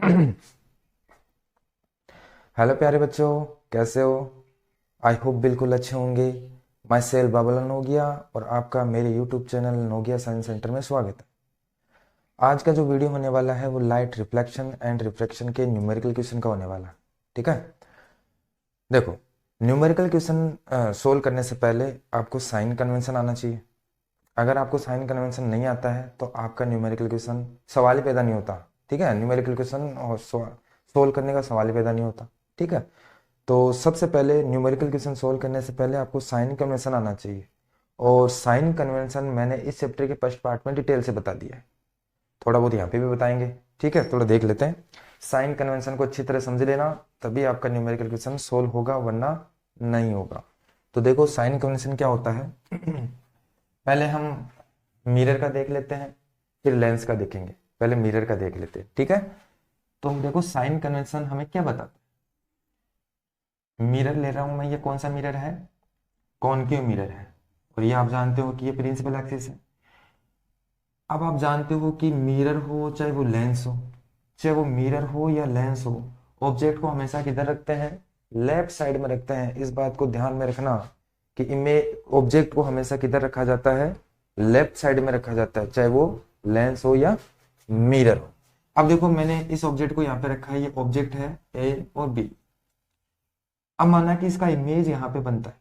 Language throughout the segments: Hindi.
हेलो प्यारे बच्चों, कैसे हो? आई होप बिल्कुल अच्छे होंगे। माई सेल्फ बाबला नोगिया और आपका मेरे YouTube channel Nogia science centre में स्वागत है। आज का जो वीडियो होने वाला है वो लाइट रिफ्लेक्शन एंड रिफ्रैक्शन के न्यूमेरिकल क्वेश्चन का होने वाला है। ठीक है, देखो, न्यूमेरिकल क्वेश्चन सोल्व करने से पहले आपको साइन कन्वेंशन आना चाहिए। अगर आपको साइन कन्वेंशन नहीं आता है तो आपका न्यूमेरिकल क्वेश्चन सवाल ही पैदा नहीं होता। ठीक है, न्यूमेरिकल क्वेश्चन सोल्व करने का सवाल ही पैदा नहीं होता। ठीक है, तो सबसे पहले न्यूमेरिकल क्वेश्चन सोल्व करने से पहले आपको साइन कन्वेंशन आना चाहिए। और साइन कन्वेंशन मैंने इस चैप्टर के फर्स्ट पार्ट में डिटेल से बता दिया है, थोड़ा बहुत यहाँ पे भी बताएंगे। ठीक है, थोड़ा देख लेते हैं। साइन कन्वेंशन को अच्छी तरह समझ लेना, तभी आपका न्यूमेरिकल क्वेश्चन सोल्व होगा, वरना नहीं होगा। तो देखो, साइन कन्वेंशन क्या होता है। पहले हम मिरर का देख लेते हैं, फिर लेंस का देखेंगे। पहले मिरर का देख लेते हैं, ठीक है। तो देखो, साइन कन्वेंशन हमें क्या बताता है। मिरर ले रहा हूं मैं, ये कौन सा मिरर है? कॉनकेव मिरर है। और ये आप जानते हो कि ये प्रिंसिपल एक्सिस है। अब आप जानते हो कि मिरर हो चाहे वो लेंस हो, चाहे वो मिरर हो या लेंस हो, ऑब्जेक्ट को हमेशा किधर रखते हैं? लेफ्ट साइड में रखते हैं। इस बात को ध्यान में रखना कि इमेज ऑब्जेक्ट को हमेशा किधर रखा जाता है? लेफ्ट साइड में रखा जाता है, चाहे वो लेंस हो या मिरर हो। अब देखो, मैंने इस ऑब्जेक्ट को यहाँ पे रखा है, ये ऑब्जेक्ट है ए और बी। अब माना कि इसका इमेज यहाँ पे बनता है,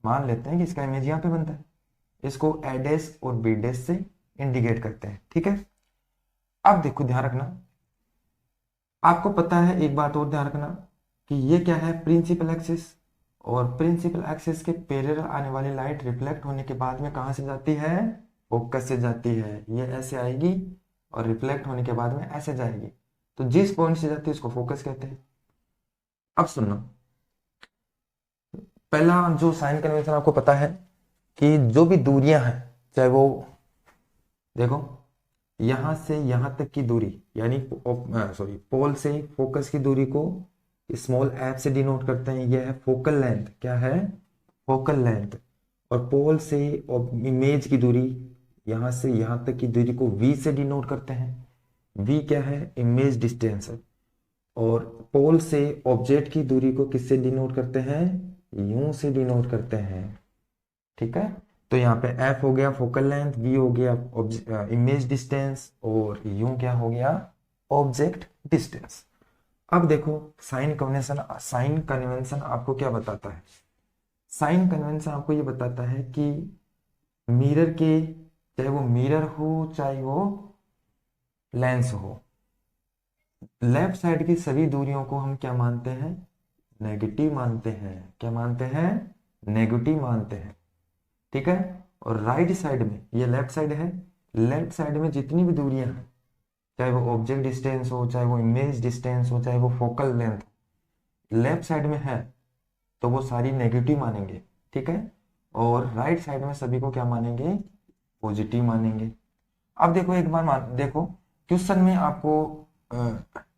मान लेते हैं कि इसका इमेज यहाँ पे बनता है। इसको ए डैश और बी डैश से इंडिकेट करते हैं, ठीक है। अब देखो, ध्यान रखना, आपको पता है, एक बात और ध्यान रखना कि ये क्या है? Principal axis. और प्रिंसिपल एक्सिस के पैरेलल आने वाली लाइट रिफ्लेक्ट होने के बाद में कहां से जाती है? फोकस से जाती है। ये ऐसे आएगी और रिफ्लेक्ट होने के बाद में ऐसे जाएगी। तो जिस पॉइंट से जाती है उसको फोकस कहते हैं। अब सुनना, पहला जो साइन कन्वेंशन आपको पता है कि जो भी दूरियां हैं, चाहे वो, देखो, यहां से यहां तक की दूरी, यानी सॉरी, पोल से फोकस की दूरी को स्मॉल एफ से डिनोट करते हैं। यह है फोकल लेंथ। क्या है? Focal length. और पोल से इमेज की दूरी, यहां से यहां तक की दूरी को वी से डिनोट करते हैं। वी क्या है? इमेज डिस्टेंस है। और पोल से ऑब्जेक्ट की दूरी को किससे डिनोट करते हैं? यू से डिनोट करते हैं। ठीक है, तो यहाँ पे एफ हो गया फोकल लेंथ, वी हो गया इमेज डिस्टेंस, और यू क्या हो गया? Object distance. अब देखो, साइन कन्वेंशन आपको क्या बताता है? साइन कन्वेंशन आपको ये बताता है कि मिरर के, चाहे वो मिरर हो चाहे वो लेंस हो, लेफ्ट साइड की सभी दूरियों को हम क्या मानते हैं? नेगेटिव मानते हैं। क्या मानते हैं? नेगेटिव मानते हैं। ठीक है। और राइट साइड में, ये लेफ्ट साइड है, लेफ्ट साइड में जितनी भी दूरियां हैं, चाहे वो ऑब्जेक्ट डिस्टेंस हो, चाहे वो इमेज डिस्टेंस हो, चाहे वो फोकल लेंथ, लेफ्ट साइड में है तो वो सारी नेगेटिव मानेंगे। ठीक है। और राइट साइड में सभी को क्या मानेंगे? पॉजिटिव मानेंगे। अब देखो, एक बार देखो, क्वेश्चन में आपको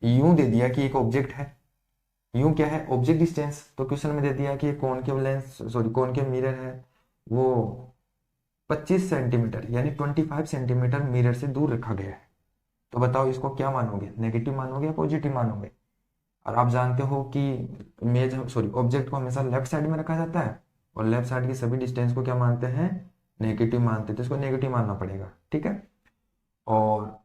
यूं दे दिया कि एक ऑब्जेक्ट है। यूं क्या है? Object distance. तो क्वेश्चन में दे दिया कि concave lens, sorry, concave mirror है, वो 25 सेंटीमीटर यानी 25 सेंटीमीटर मिरर से दूर रखा गया है। तो बताओ, इसको क्या मानोगे? नेगेटिव मानोगे या पॉजिटिव मानोगे? और आप जानते हो कि इमेज, सॉरी, ऑब्जेक्ट को हमेशा लेफ्ट साइड में रखा जाता है, और लेफ्ट साइड की सभी डिस्टेंस को क्या मानते हैं? नेगेटिव मानते हैं। तो इसको नेगेटिव मानना पड़ेगा। ठीक है। और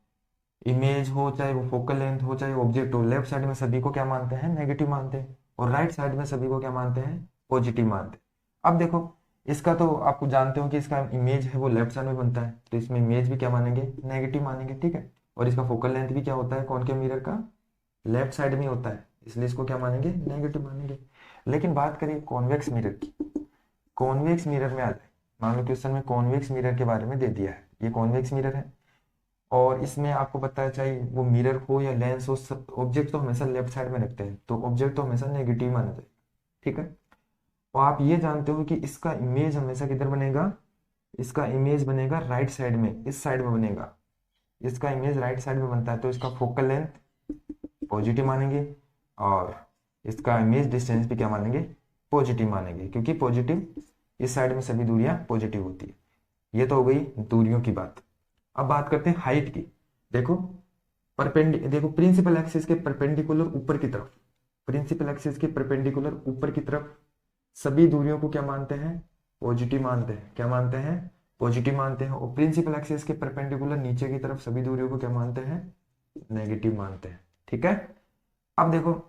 इमेज हो चाहे वो फोकल लेंथ हो चाहे ऑब्जेक्ट हो, लेफ्ट साइड में सभी को क्या मानते हैं? नेगेटिव मानते हैं। और राइट साइड में सभी को क्या मानते हैं? पॉजिटिव मानते हैं। अब देखो, इसका तो आपको जानते हो कि इसका इमेज है वो लेफ्ट साइड में बनता है, तो इसमें इमेज भी क्या मानेंगे? नेगेटिव मानेंगे। ठीक है। और इसका फोकल लेंथ भी क्या होता है कॉनकेव मिरर का? लेफ्ट साइड में होता है, इसलिए इसको क्या मानेंगे? नेगेटिव मानेंगे। लेकिन बात करें कॉन्वेक्स मिरर की, कॉन्वेक्स मिरर में आ जाए, मान लो क्वेश्चन में कॉन्वेक्स मिरर के बारे में दे दिया है। ये कॉन्वेक्स मिरर है, और इसमें आपको पता है, चाहे वो मिरर हो या लेंस हो, ऑब्जेक्ट तो हमेशा लेफ्ट साइड में रखते हैं, तो ऑब्जेक्ट तो हमेशा नेगेटिव माना जाए। ठीक है। और आप ये जानते हो कि इसका इमेज हमेशा किधर बनेगा? इसका इमेज बनेगा राइट साइड में, इस साइड में बनेगा। इसका इमेज राइट साइड में बनता है, तो इसका फोकल लेंथ पॉजिटिव मानेंगे, और इसका इमेज डिस्टेंस भी क्या मानेंगे? पॉजिटिव मानेंगे, क्योंकि पॉजिटिव, इस साइड में सभी दूरियां पॉजिटिव होती है। ये तो हो गई दूरियों की बात। अब बात करते हैं हाइट की। देखो, देखो प्रिंसिपल एक्सिस के परपेंडिकुलर ऊपर की तरफ, प्रिंसिपल एक्सिस के परपेंडिकुलर ऊपर की तरफ सभी दूरियों को क्या मानते हैं, पॉजिटिव मानते हैं। क्या मानते हैं, पॉजिटिव मानते हैं। और प्रिंसिपल एक्सिस के परपेंडिकुलर नीचे की तरफ सभी दूरियों को क्या मानते हैं, नेगेटिव मानते हैं। ठीक है। अब देखो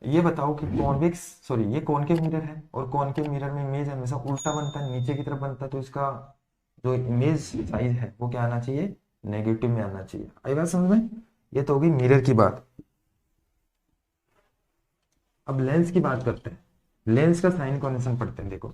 ये बताओ कि कॉन्वेक्स सॉरी ये कॉनकेव मिरर है, और कॉनकेव मिरर में इमेज हमेशा उल्टा बनता है, नीचे की तरफ बनता है, तो इसका जो इमेज साइज है वो क्या आना चाहिए, नेगेटिव में आना चाहिए। आई बात समझ में। ये तो होगी मिरर की बात। अब लेंस की बात करते हैं। लेंस का साइन कन्वेंशन पढ़ते हैं। देखो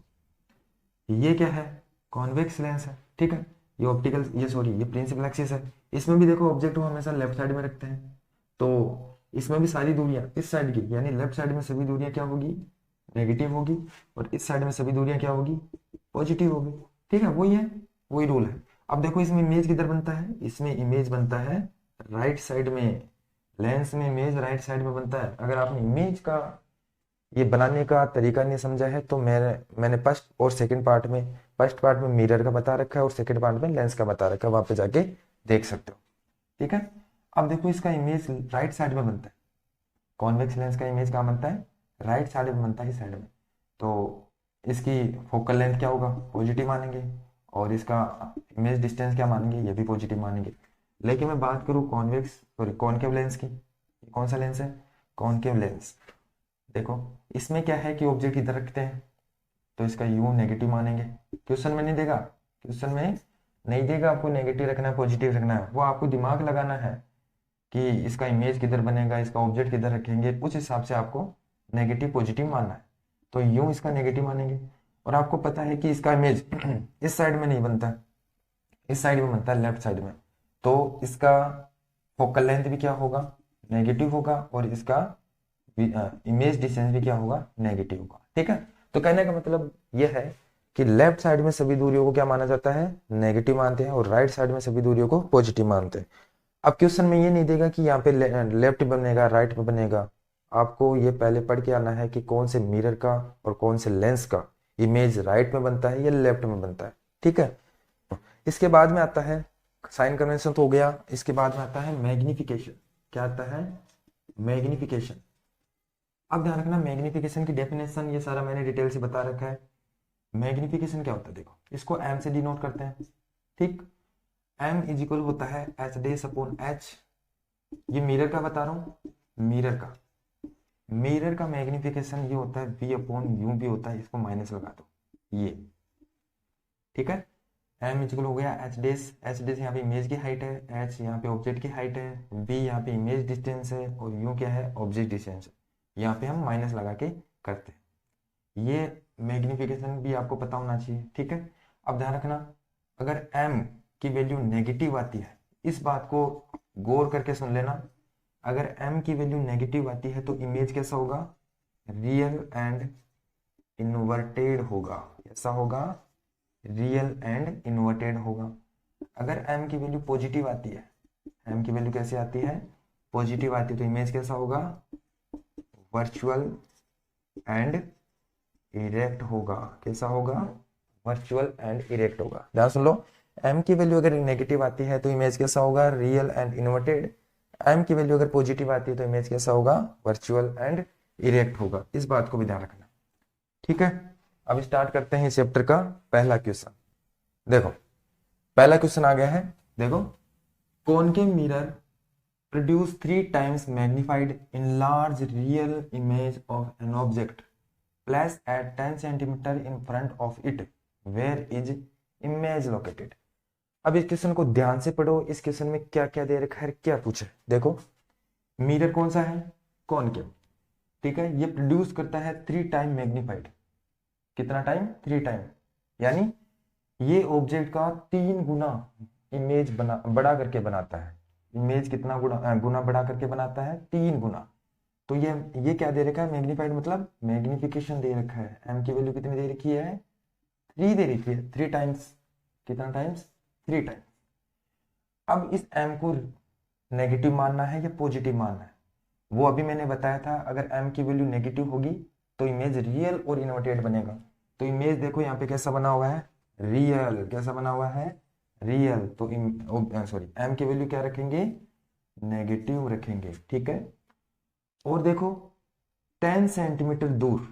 ये क्या है, कॉन्वेक्स लेंस है। ठीक है। ये ऑप्टिकल ये प्रिंसिपल एक्सिस है। इसमें भी देखो ऑब्जेक्ट को हमेशा लेफ्ट साइड में रखते हैं, तो इसमें भी सारी दूरियां इस साइड की यानी लेफ्ट साइड में सभी दूरियां क्या होगी, नेगेटिव होगी, और इस साइड में सभी दूरियां क्या होगी, पॉजिटिव होगी। ठीक है, वही है, वही रूल है। अब देखो इसमें इमेज किधर बनता है, इसमें इमेज बनता है राइट साइड में। लेंस में इमेज राइट साइड में बनता है। अगर आपने इमेज का ये बनाने का तरीका नहीं समझा है तो मैंने फर्स्ट पार्ट में मिरर का बता रखा है और सेकंड पार्ट में लेंस का बता रखा है, वहां पे जाके देख सकते हो। ठीक है। अब देखो इसका इमेज राइट साइड में बनता है, कॉन्वेक्स लेंस का इमेज कहाँ बनता है, राइट साइड में बनता है, इस साइड में। तो इसकी फोकल लेंथ क्या होगा, पॉजिटिव मानेंगे, और इसका इमेज डिस्टेंस क्या मानेंगे, ये भी पॉजिटिव मानेंगे। लेकिन मैं बात करूँ कॉनकेव लेंस की, ये कौन सा लेंस है, कॉनकेव लेंस। देखो इसमें क्या है कि ऑब्जेक्ट इधर रखते हैं, तो इसका यू नेगेटिव मानेंगे। क्वेश्चन में नहीं देगा, क्वेश्चन में नहीं देगा आपको नेगेटिव रखना है पॉजिटिव रखना है, वो आपको दिमाग लगाना है कि इसका इमेज किधर बनेगा, इसका ऑब्जेक्ट किधर रखेंगे, उस हिसाब से आपको नेगेटिव पॉजिटिव मानना है। तो यूं इसका नेगेटिव मानेंगे। और आपको पता है कि इसका इमेज इस साइड में नहीं बनता, इस साइड में बनता है, लेफ्ट साइड में। तो इसका फोकल लेंथ भी क्या होगा, नेगेटिव होगा, और इसका इमेज डिस्टेंस भी क्या होगा, नेगेटिव होगा। ठीक है। तो कहने का मतलब यह है कि लेफ्ट साइड में सभी दूरियों को क्या माना जाता है, नेगेटिव मानते हैं, और राइट साइड में सभी दूरियों को पॉजिटिव मानते हैं। अब क्वेश्चन में ये नहीं देगा कि यहाँ पे लेफ्ट बनेगा राइट में बनेगा, आपको ये पहले पढ़ के आना है कि कौन से मिरर का और कौन से लेंस का इमेज राइट में बनता है या लेफ्ट में बनता है। ठीक है। इसके बाद में आता है साइन कन्वेंशन तो हो गया, इसके बाद में आता है मैग्निफिकेशन। क्या आता है, मैग्निफिकेशन। अब ध्यान रखना मैग्निफिकेशन की डेफिनेशन ये सारा मैंने डिटेल से बता रखा है। मैग्निफिकेशन क्या होता है, देखो इसको एम से डिनोट करते हैं। ठीक, एम इज इक्वल होता है एच डेस अपॉन एच। ये मिरर का बता रहा हूं, मिरर का मैग्निफिकेशन ये होता है वी अपॉन यू भी होता है, इसको माइनस लगा दो ये। ठीक है। एम इज इक्वल हो गया एच डेस यहाँ पे इमेज की हाइट है, एच यहाँ पे ऑब्जेक्ट की हाइट है, वी यहाँ पे इमेज डिस्टेंस है, और यू क्या है, ऑब्जेक्ट डिस्टेंस है। यहाँ पे हम माइनस लगा के करते हैं। ये मैग्निफिकेशन भी आपको पता होना चाहिए। ठीक है। अब ध्यान रखना अगर m की वैल्यू नेगेटिव आती है, इस बात को गौर करके सुन लेना, अगर m की वैल्यू नेगेटिव आती है तो इमेज कैसा होगा, रियल एंड इन्वर्टेड होगा। कैसा होगा, रियल एंड इन्वर्टेड होगा। अगर m की वैल्यू पॉजिटिव आती है, m की वैल्यू कैसे आती है, पॉजिटिव आती है, तो इमेज कैसा होगा, वर्चुअल एंड इरेक्ट होगा। कैसा होगा, वर्चुअल एंड इरेक्ट होगा। ध्यान सुन लो, m की वैल्यू अगर नेगेटिव आती है तो इमेज कैसा होगा, रियल एंड इन्वर्टेड। m की वैल्यू अगर पॉजिटिव आती है तो इमेज कैसा होगा, वर्चुअल एंड इरेक्ट होगा। इस बात को भी ध्यान रखना। ठीक है। अब स्टार्ट करते हैं इस चैप्टर का पहला क्वेश्चन। देखो पहला क्वेश्चन आ गया है। देखो concave mirror produce 3 times magnified enlarged real image of an object placed at 10 centimeter in front of it, where is image located। अब इस क्वेश्चन को ध्यान से पढ़ो, इस क्वेश्चन में क्या क्या दे रखा है, क्या पूछा है। देखो मिरर कौन सा है, कॉनकेव। ठीक है। ये प्रोड्यूस करता है 3 टाइम मैग्निफाइड। कितना टाइम, 3 टाइम, यानी ये ऑब्जेक्ट का 3 गुना इमेज बड़ा करके बनाता है। इमेज कितना गुना बड़ा करके बनाता है, 3 गुना। तो ये क्या दे रखा है, मैग्नीफाइड मतलब मैग्निफिकेशन दे रखा है। m की वैल्यू कितनी दे रखी है, 3 दे रखी है, 3 टाइम्स। कितना टाइम्स, 3 टाइम्स। अब इस m को नेगेटिव मानना है या पॉजिटिव मानना है, वो अभी मैंने बताया था। अगर m की वैल्यू नेगेटिव होगी तो इमेज रियल और इन्वर्टेड बनेगा। तो इमेज देखो यहाँ पे कैसा बना हुआ है, रियल। कैसा बना हुआ है, रियल तो सॉरी एम की वैल्यू क्या रखेंगे, नेगेटिव रखेंगे, ठीक है। और देखो 10 सेंटीमीटर दूर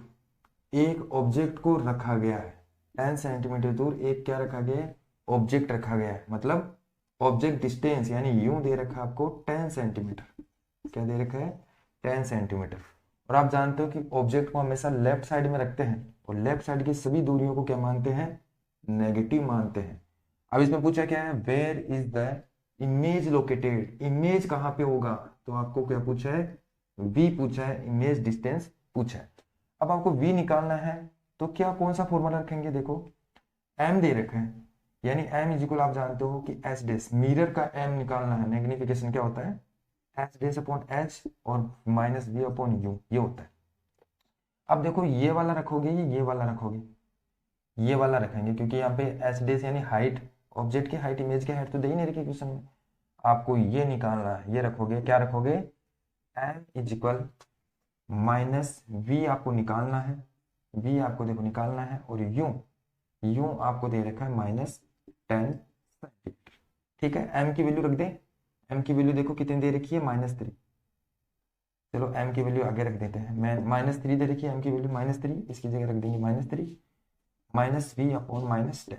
एक ऑब्जेक्ट को रखा गया है, 10 सेंटीमीटर दूर एक क्या रखा गया है, ऑब्जेक्ट रखा गया है, मतलब ऑब्जेक्ट डिस्टेंस यानी यूं दे रखा है आपको 10 सेंटीमीटर, क्या दे रखा है 10 सेंटीमीटर। और आप जानते हो कि ऑब्जेक्ट को हमेशा लेफ्ट साइड में रखते हैं और लेफ्ट साइड की सभी दूरियों को क्या मानते हैं, नेगेटिव मानते हैं। अब इसमें पूछा क्या है, where is the image located, image कहाँ पे होगा, तो आपको क्या पूछा है, वी पूछा है, इमेज डिस्टेंस पूछा है। अब आपको वी निकालना है तो क्या कौन सा फॉर्मूला रखेंगे, देखो एम दे रखे हैं, यानी एम इज इक्वल आप जानते हो कि एच डेस, मिरर का एम निकालना है, मैग्निफिकेशन क्या होता है एच डेस अपॉन एच और माइनस वी अपॉन यू, ये होता है। अब देखो ये वाला रखोगे ये वाला रखोगे, ये वाला रखेंगे क्योंकि यहाँ पे एच डेस यानी हाइट, ऑब्जेक्ट की हाइट, इमेज की हाइट तो दे ही नहीं रखी क्वेश्चन में, आपको ये निकालना है, ये रखोगे, क्या रखोगे M is equal minus V आपको निकालना है, वी आपको देखो निकालना है, और यू आपको दे रखा है -10 सेंटीमीटर, ठीक है। एम की वैल्यू रख दें, एम की वैल्यू देखो कितनी दे रखी है -3, चलो एम की वैल्यू आगे रख देते हैं, मैं -3 दे रखी है, एम की वैल्यू -3, इसकी जगह रख देंगे -3 माइनस वी अपॉन -10,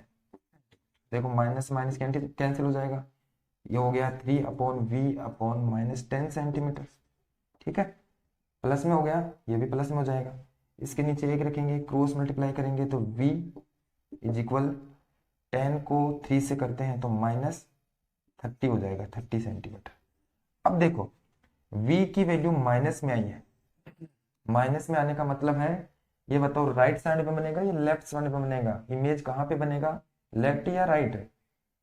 देखो माइनस माइनस कैंसिल हो जाएगा, ये हो गया 3 अपॉन वी अपॉन -10 सेंटीमीटर, ठीक है। प्लस में हो गया, ये भी प्लस में हो जाएगा, इसके नीचे एक रखेंगे, क्रॉस मल्टीप्लाई करेंगे तो v इज इक्वल 10 को 3 से करते हैं तो -30 हो जाएगा, 30 सेंटीमीटर। अब देखो v की वैल्यू माइनस में आई है, माइनस में आने का मतलब है, ये बताओ राइट साइड पे बनेगा या लेफ्ट साइड पे बनेगा, इमेज कहाँ पे बनेगा, लेफ्ट या राइट,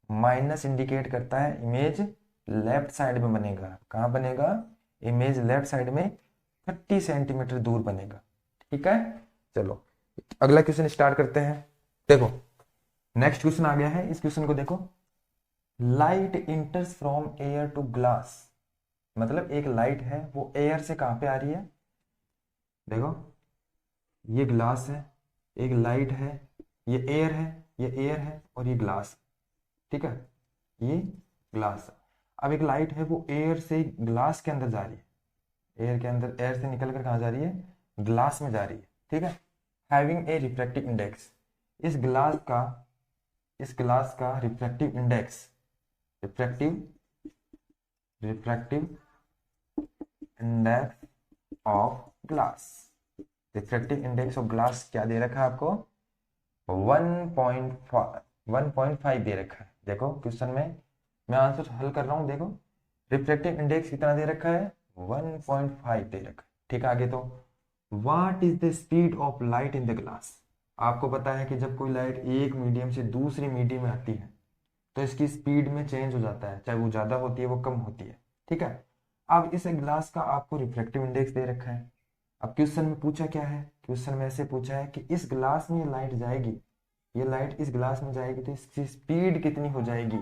माइनस इंडिकेट करता है इमेज लेफ्ट साइड में बनेगा, कहाँ बनेगा, इमेज लेफ्ट साइड में 30 सेंटीमीटर दूर बनेगा, ठीक है। चलो अगला क्वेश्चन स्टार्ट करते हैं, देखो नेक्स्ट क्वेश्चन आ गया है, इस क्वेश्चन को देखो, light enters from air to glass, मतलब एक लाइट है वो एयर से कहां पे आ रही है, देखो ये ग्लास है, एक लाइट है, ये एयर है, ये एयर है और ये ग्लास, ठीक है, ये ग्लास। अब एक लाइट है वो एयर से ग्लास के अंदर जा रही है, एयर के अंदर, एयर से निकल कर कहाँ जा रही है, ग्लास में जा रही है, ठीक है। हैविंग ए रिफ्रैक्टिव इंडेक्स, इस ग्लास का refractive index, refractive index of glass, refractive index of glass क्या दे रखा है आपको, 1.5 दे रखा है। देखो क्वेश्चन में मैं आंसर हल कर रहा हूं, देखो रिफ्रैक्टिव इंडेक्स कितना दे रखा है, 1.5 दे रखा है, ठीक है। आगे तो what is the speed of light in the glass, आपको पता है कि जब कोई लाइट एक मीडियम से दूसरी मीडियम में आती है तो इसकी स्पीड में चेंज हो जाता है, चाहे वो ज्यादा होती है वो कम होती है, ठीक है। अब इस ग्लास का आपको रिफ्रैक्टिव इंडेक्स दे रखा है, अब क्वेश्चन में पूछा क्या है, क्वेश्चन में ऐसे पूछा है कि इस ग्लास में ये लाइट जाएगी, ये लाइट इस ग्लास में जाएगी तो इसकी स्पीड कितनी हो जाएगी,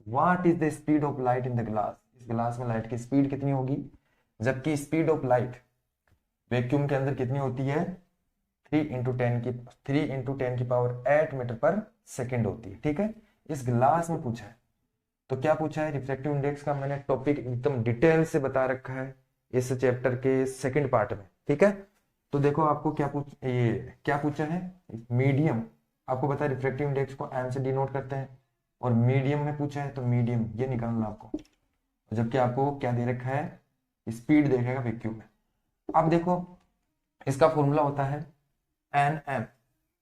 what is the speed of light in the glass, इस ग्लास में लाइट की स्पीड कितनी होगी, जबकि स्पीड ऑफ लाइट वैक्यूम के अंदर कितनी होती है, 3 × 10 की मीटर पर सेकेंड होती है, ठीक है। इस ग्लास में पूछा है, तो क्या पूछा है, रिफ्रैक्टिव इंडेक्स का मैंने टॉपिक एकदम डिटेल से बता रखा है इस चैप्टर के सेकंड पार्ट में, ठीक है। तो देखो आपको क्या पूछा है, मीडियम, आपको पता है रिफ्रैक्टिव इंडेक्स को एम से डिनोट करते हैं, और मीडियम में पूछा है तो मीडियम ये निकालना आपको, जबकि आपको क्या दे रखा है, स्पीड देखेगा वैक्यूम में। अब देखो इसका फॉर्मूला होता है एन एम,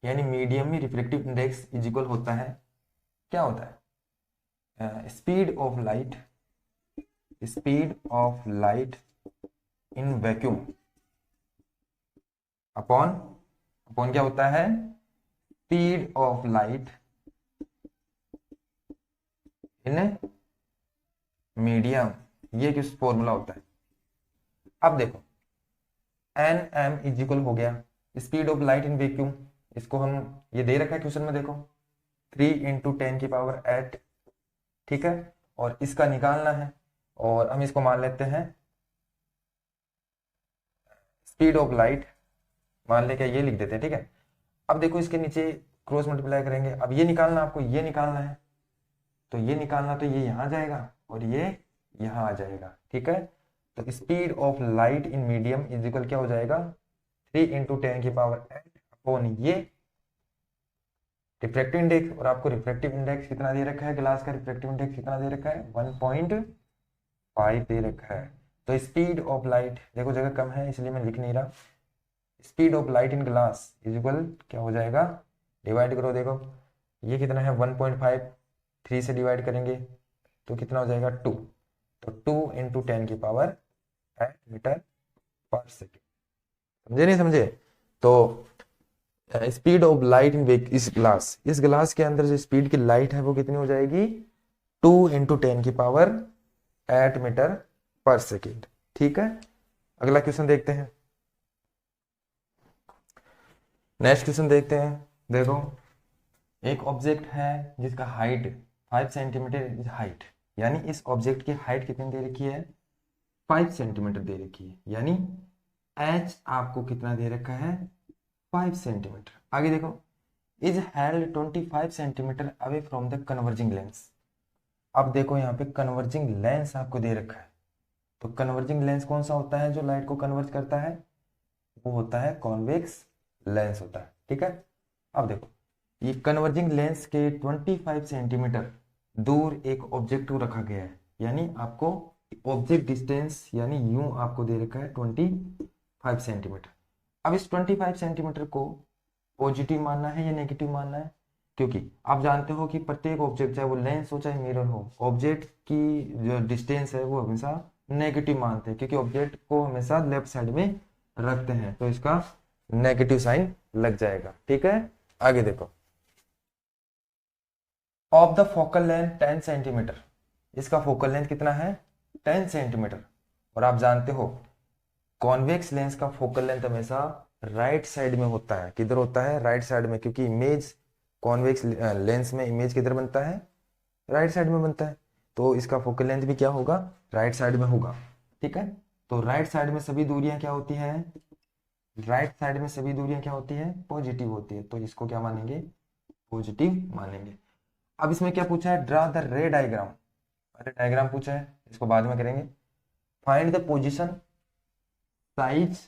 यानी मीडियम में रिफ्रैक्टिव इंडेक्स इज इक्वल होता है, क्या होता है, speed of light in vacuum upon क्या होता है, speed of light in medium, ये किस फॉर्मूला होता है। अब देखो एन एम इज इक्वल हो गया speed of light in vacuum, इसको हम ये दे रखा है क्वेश्चन में, देखो 3 × 10⁸, ठीक है, और इसका निकालना है, और हम इसको मान लेते हैं स्पीड ऑफ लाइट, मान लेके ये लिख देते हैं, ठीक है। अब देखो इसके नीचे क्रॉस मल्टीप्लाई करेंगे, अब ये निकालना, आपको ये निकालना है, तो ये निकालना, तो ये यहाँ जाएगा और ये यहाँ आ जाएगा, ठीक है। तो speed of light in medium is equal क्या हो जाएगा, 3 इंटू 10⁸ अपॉन ये रिफ्रैक्टिव इंडेक्स। और आपको रिफ्रैक्टिव इंडेक्स कितना दे रखा है, ग्लास का रिफ्रैक्टिव इंडेक्स कितना दे रखा है, 1.5 दे रखा है। तो स्पीड ऑफ लाइट, देखो जगह कम है इसलिए मैं लिख नहीं रहा, speed of light in glass is equal क्या हो जाएगा, डिवाइड करो, देखो ये कितना है 1.5, 3 से डिवाइड करेंगे तो कितना हो जाएगा 2, तो 2 इंटू 10⁸ मीटर पर सेकेंड। समझे नहीं समझे। तो स्पीड ऑफ लाइट इन इस ग्लास के अंदर जो स्पीड की लाइट है वो कितनी हो जाएगी, 2 इंटू 10⁸ मीटर पर सेकेंड, ठीक है। अगला क्वेश्चन देखते हैं, नेक्स्ट क्वेश्चन देखते हैं। देखो एक ऑब्जेक्ट है जिसका हाइट 5 सेंटीमीटर इज हाइट, यानी इस ऑब्जेक्ट की हाइट कितनी दे रखी है, 5 सेंटीमीटर दे रखी है, यानी h आपको कितना दे रखा है, 5 सेंटीमीटर। आगे देखो, is held 25 centimetre away from the converging lens. अब देखो यहाँ पे कन्वर्जिंग लेंस आपको दे रखा है, तो कन्वर्जिंग लेंस कौन सा होता है जो लाइट को कन्वर्ज करता है, वो होता है कॉन्वेक्स लेंस होता है, ठीक है। अब देखो ये कन्वर्जिंग लेंस के 25 सेंटीमीटर दूर एक ऑब्जेक्टिव रखा गया है, यानी आपको ऑब्जेक्ट डिस्टेंस यानी यूं आपको दे रखा है 25 सेंटीमीटर। अब इस 25 सेंटीमीटर को पॉजिटिव मानना है या नेगेटिव मानना है, क्योंकि आप जानते हो कि प्रत्येक ऑब्जेक्ट चाहे वो लेंस हो चाहे मिरर हो, ऑब्जेक्ट की जो डिस्टेंस है वो हमेशा नेगेटिव मानते हैं, क्योंकि ऑब्जेक्ट को हमेशा लेफ्ट साइड में रखते हैं, तो इसका नेगेटिव साइन लग जाएगा, ठीक है। आगे देखो, of the focal length 10 centimetre, इसका फोकल लेंथ कितना है 10 सेंटीमीटर। और आप जानते हो कॉन्वेक्स लेंस का फोकल लेंथ हमेशा राइट साइड में होता है, किधर होता है, राइट साइड में, क्योंकि इमेज कॉन्वेक्स लेंस में इमेज किधर बनता है, राइट साइड में बनता है, तो इसका फोकल लेंथ भी क्या होगा, राइट साइड में होगा, ठीक है। तो राइट साइड में सभी दूरियां क्या होती हैं, राइट साइड में सभी दूरियां क्या होती है, पॉजिटिव होती है, तो इसको क्या मानेंगे, पॉजिटिव मानेंगे। अब इसमें क्या पूछा है, ड्रा द रे डायग्राम, अरे डायग्राम पूछा है, इसको बाद में करेंगे। Find the position, size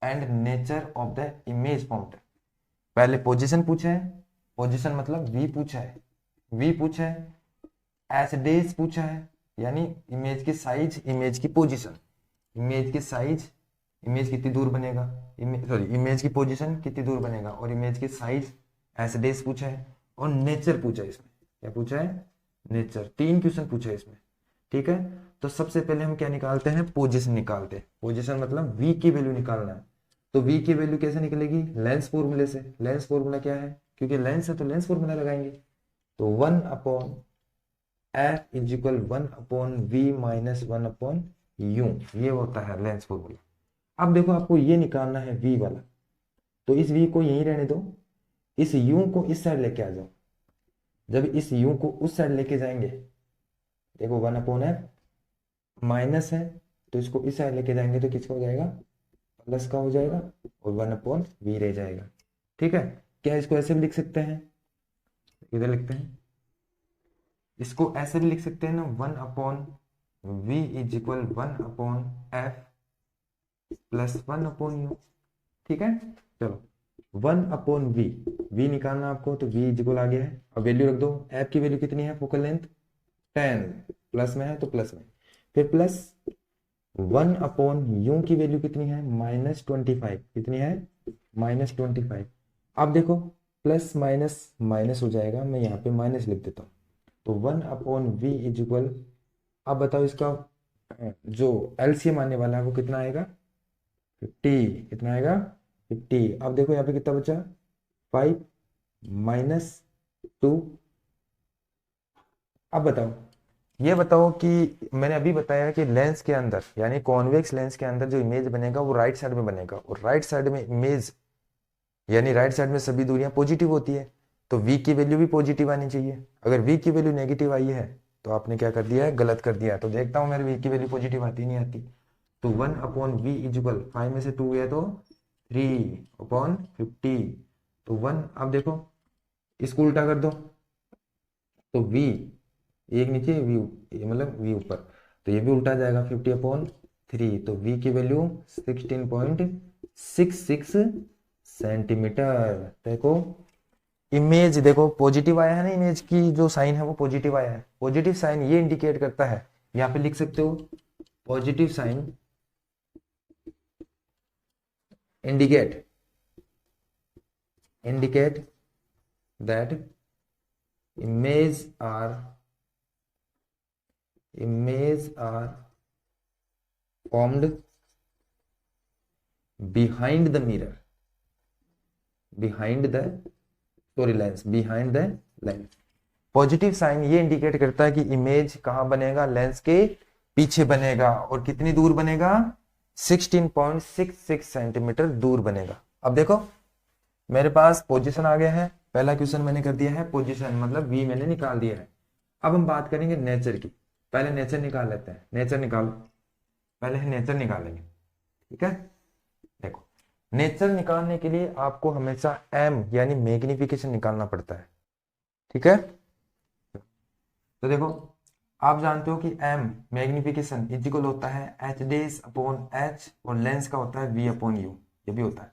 and nature of the image formed. पहले पोजीशन पूछा है, पोजीशन मतलब वी पूछा है, वी पूछा है, एस डेज पूछा है, यानी इमेज की साइज, इमेज की पोजीशन, इमेज की साइज, इमेज कितनी दूर बनेगा, इमेज की पोजीशन कितनी दूर बनेगा, और इमेज की साइज एस डेज पूछा है, और नेचर पूछा है। इसमें क्या पूछा है, नेचर। 3 क्वेश्चन पूछे इसमें, ठीक है। तो सबसे पहले हम क्या निकालते हैं, पोजीशन निकालते हैं, पोजीशन मतलब v की वैल्यू निकालना है। तो v की वैल्यू कैसे निकलेगी, लेंस फॉर्मूले से। लेंस फॉर्मूला क्या है, क्योंकि लेंस है तो लेंस फॉर्मूला लगाएंगे, तो 1/f is equal 1/v minus 1/u, ये होता है लेंस फॉर्मूला। अब देखो आपको ये निकालना है v वाला, तो इस v को यहीं रहने दो, इस u को इस साइड लेके आ जाओ। जब इस u को उस साइड लेके जाएंगे, देखो 1/f माइनस है, तो इसको इस साइड लेके जाएंगे तो किसका हो जाएगा, प्लस का हो जाएगा, और 1/v रह जाएगा, ठीक है। क्या इसको ऐसे भी लिख सकते हैं, इधर लिखते हैं, इसको ऐसे भी लिख सकते हैं ना, 1/v is equal 1/f plus 1/u, ठीक है। चलो 1/v, v निकालना आपको, तो v इज इक्वल आ गया है। अब वैल्यू रख दो, f की वैल्यू कितनी है, फोकल लेंथ 10, प्लस में है तो प्लस में, फिर प्लस 1/u की वैल्यू कितनी है, -25, कितनी है, -25। अब देखो प्लस माइनस माइनस हो जाएगा, मैं यहाँ पे माइनस लिख देता हूँ, तो 1/v इज इक्वल, अब बताओ इसका जो एलसीएम आने वाला है वो कितना आएगा, 50, कितना आएगा 50। अब देखो यहाँ पे कितना बचा, 5 -2। अब बताओ, ये बताओ कि मैंने अभी बताया कि लेंस के अंदर यानी कॉन्वेक्स लेंस के अंदर जो इमेज बनेगा वो राइट साइड में बनेगा, और राइट साइड में इमेज यानी राइट साइड में सभी दूरियां पॉजिटिव होती है, तो v की वैल्यू भी पॉजिटिव आनी चाहिए। अगर v की वैल्यू नेगेटिव आई है तो आपने क्या कर दिया है, गलत कर दिया है। तो देखता हूँ मेरे v की वैल्यू पॉजिटिव आती नहीं आती, तो 1/v इज इक्वल 5 में से 2 गया तो 3/50, तो 1। अब देखो इसको उल्टा कर दो, तो v एक नीचे वी, मतलब वी ऊपर, तो ये भी उल्टा जाएगा 50/3, तो वी की वैल्यू 16.66 सेंटीमीटर। देखो इमेज, देखो पॉजिटिव आया है ना, इमेज की जो साइन है वो पॉजिटिव आया है। पॉजिटिव साइन ये इंडिकेट करता है, यहाँ पे लिख सकते हो positive sign indicate that images are formed behind the mirror, behind the lens। Positive sign ये इंडिकेट करता है कि इमेज कहां बनेगा, लेंस के पीछे बनेगा, और कितनी दूर बनेगा, 16.66 सेंटीमीटर दूर बनेगा। अब देखो मेरे पास पोजीशन आ गया है, पहला क्वेश्चन मैंने कर दिया है पोजीशन, मतलब वी मैंने निकाल दिया है। अब हम बात करेंगे नेचर की, पहले नेचर निकाल लेते हैं। नेचर निकालो, पहले नेचर निकालेंगे, ठीक है। देखो नेचर निकालने के लिए आपको हमेशा एम यानी मैग्निफिकेशन निकालना पड़ता है, ठीक है। तो देखो आप जानते हो कि एम मैग्निफिकेशन इज इक्वल होता है एच डेस अपॉन एच, और लेंस का होता है वी अपॉन यू, ये भी होता है।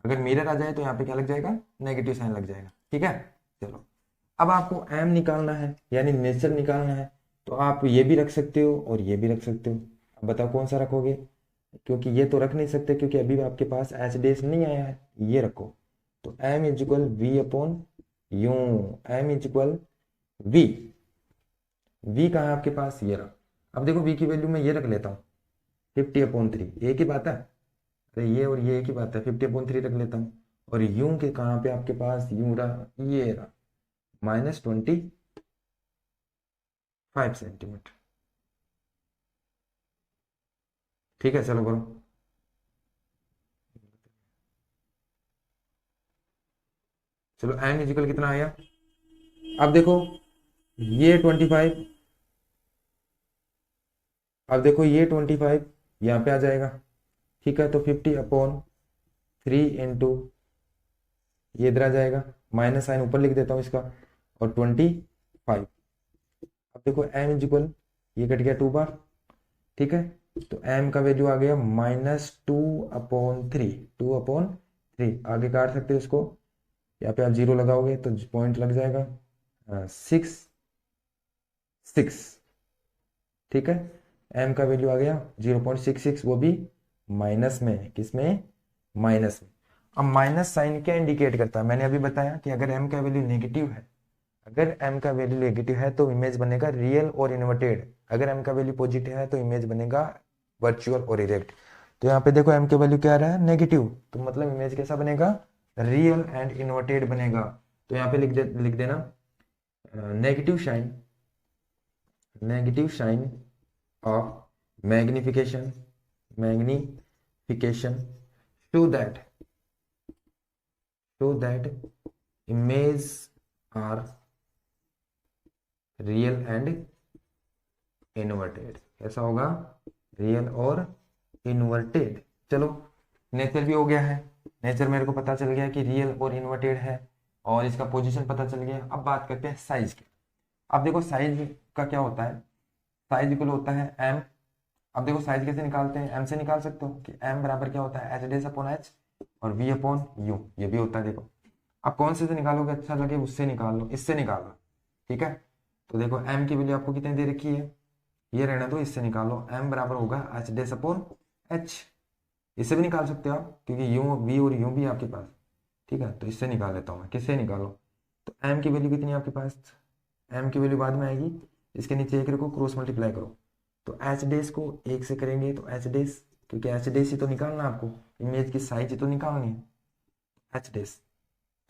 अगर मिरर आ जाए तो यहाँ पे क्या लग जाएगा, नेगेटिव साइन लग जाएगा, ठीक है। चलो अब आपको एम निकालना है यानी नेचर निकालना है, तो आप ये भी रख सकते हो और ये भी रख सकते हो। अब बताओ कौन सा रखोगे, क्योंकि ये तो रख नहीं सकते क्योंकि अभी आपके पास एच डेस नहीं आया है, ये रखो। तो M is equal V upon U, M is equal V, V कहाँ है आपके पास, ये रहा। अब देखो वी की वैल्यू मैं ये रख लेता हूँ 50/3, एक ही बात है, अरे ये और ये एक ही बात है, 50/3 रख लेता हूँ। और यू के कहाँ पे आपके पास, यू रहा, ये रहा -25 सेंटीमीटर, ठीक है। चलो करो, चलो एन इजिकल कितना आया। अब देखो ये 25, अब देखो ये 25 यहाँ पे आ जाएगा, ठीक है। तो 50/3 इंटू ये इधर आ जाएगा, माइनस साइन ऊपर लिख देता हूँ इसका, और 25। अब देखो एम इज इक्वल, ये कट गया 2 बार, ठीक है। तो एम का वैल्यू आ गया -2/3, 2/3 आगे काट सकते हो इसको, यहाँ पे आप जीरो लगाओगे तो पॉइंट लग जाएगा 6, ठीक है। एम का वैल्यू आ गया 0.66, वो भी माइनस में, किसमें, माइनस में। अब माइनस साइन क्या इंडिकेट करता है, मैंने अभी बताया कि अगर एम का वैल्यू नेगेटिव है, अगर एम का वैल्यू नेगेटिव है तो इमेज बनेगा रियल और इन्वर्टेड, अगर एम का वैल्यू पॉजिटिव है तो इमेज बनेगा वर्चुअल और इरेक्ट। तो यहाँ पे देखो एम का वैल्यू क्या आ रहा है, नेगेटिव, तो मतलब इमेज कैसा बनेगा, रियल एंड इन्वर्टेड बनेगा। तो यहाँ पे लिख देना negative sign of magnification show that image are real and inverted. कैसा होगा, रियल और इन्वर्टेड। चलो नेचर भी हो गया है, नेचर मेरे को पता चल गया कि रियल और इन्वर्टेड है, और इसका पोजीशन पता चल गया। अब बात करते हैं साइज की। अब देखो साइज का क्या होता है, साइज इक्वल होता है एम। अब देखो साइज कैसे निकालते हैं, एम से निकाल सकते हो कि एम बराबर क्या होता है, एच डेस अपॉन एच, और वी अपॉन यू, ये भी होता है। देखो अब कौन से निकालोगे अच्छा लगे उससे निकाल लो, इससे निकाल लो, ठीक है। तो देखो एम की वैल्यू आपको कितनी दे रखी है, ये रहना दो, इससे निकालो। एम बराबर होगा एच डेस अपॉन एच, इससे भी निकाल सकते हो आप क्योंकि यू वी और यू भी आपके पास, ठीक है। तो इससे निकाल लेता हूँ मैं, किससे निकालो। तो एम की वैल्यू कितनी है आपके पास, एम की वैल्यू बाद में आएगी, इसके नीचे एक रखो, क्रॉस मल्टीप्लाई करो। तो एच डेस को एक से करेंगे तो एच डेस, क्योंकि एच डेस ही तो निकालना है आपको, इमेज की साइज ही तो निकालनी है। एच डेस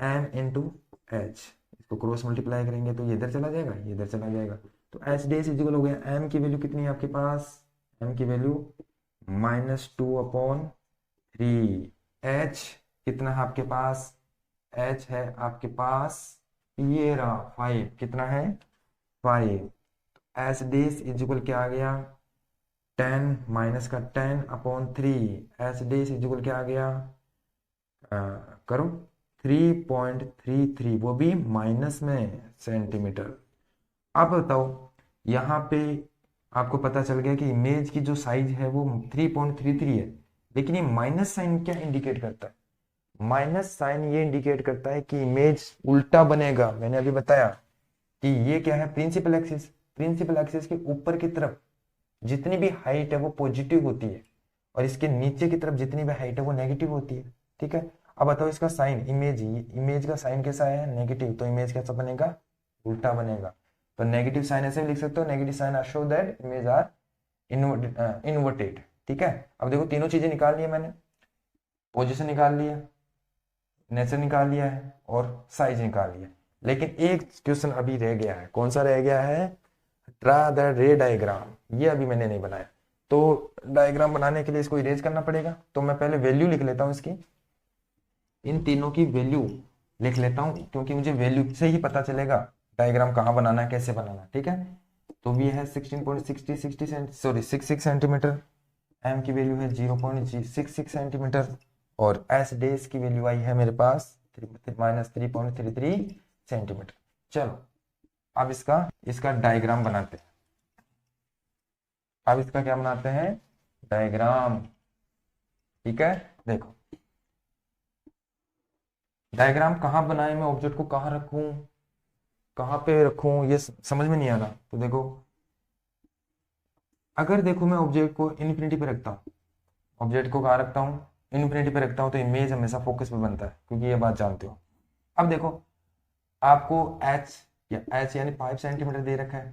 एम इंटू एच, इसको क्रॉस मल्टीप्लाई करेंगे तो ये इधर चला जाएगा, ये इधर चला जाएगा। तो एच डेस इजिकल हो गया, एम की वैल्यू कितनी है आपके पास, एम की वैल्यू -2/3। एच कितना है आपके पास, एच है आपके पास, ये रहा 5, कितना है 5। एच डेस इजिकल क्या आ गया, 10 माइनस का 10/3, एच डेस इजिकल क्या आ गया, करो 3.33, वो भी माइनस में सेंटीमीटर। अब बताओ यहाँ पे आपको पता चल गया कि इमेज की जो साइज है वो 3.33 है, लेकिन ये माइनस साइन क्या इंडिकेट करता है? माइनस साइन ये इंडिकेट करता है कि इमेज उल्टा बनेगा। मैंने अभी बताया कि ये क्या है, प्रिंसिपल एक्सिस। प्रिंसिपल एक्सिस के ऊपर की तरफ जितनी भी हाइट है वो पॉजिटिव होती है, और इसके नीचे की तरफ जितनी भी हाइट है वो नेगेटिव होती है। ठीक है, अब बताओ इसका साइन, इमेज का साइन कैसा है? नेगेटिव, तो इमेज कैसा बनेगा? उल्टा बनेगा। तो नेगेटिव साइन ऐसे भी लिख सकते हो, negative sign are show that image are inverted. ठीक है, अब देखो तीनों चीजें निकाल लिया मैंने, पोजिशन निकाल लिया, नेचर निकाल लिया है, और साइज निकाल लिया। लेकिन एक क्वेश्चन अभी रह गया है। कौन सा रह गया है? ड्रा द रे डायग्राम। ये अभी मैंने नहीं बनाया, तो डायग्राम बनाने के लिए इसको इरेज करना पड़ेगा। तो मैं पहले वैल्यू लिख लेता हूँ इसकी, इन तीनों की वैल्यू लिख लेता हूँ, क्योंकि मुझे वैल्यू से ही पता चलेगा डायग्राम कहाँ बनाना है, कैसे बनाना है। ठीक है, तो ये है 66 सेंटीमीटर, एम की वैल्यू है 0.66 सेंटीमीटर, और एस डेस की वैल्यू आई है मेरे पास -3.33 सेंटीमीटर। चलो अब इसका इसका डायग्राम बनाते हैं। अब इसका क्या बनाते हैं? डायग्राम। ठीक है, देखो डायग्राम कहाँ बनाए, मैं ऑब्जेक्ट को कहाँ रखूं, कहाँ पे रखूं, ये समझ में नहीं आ रहा। तो देखो, अगर देखो मैं ऑब्जेक्ट को इन्फिनिटी पे रखता हूँ, ऑब्जेक्ट को कहाँ रखता हूँ? इन्फिनिटी पे रखता हूँ, तो इमेज हमेशा फोकस पे बनता है, क्योंकि ये बात जानते हो। अब देखो, आपको एच या एच यानी 5 सेंटीमीटर दे रखा है,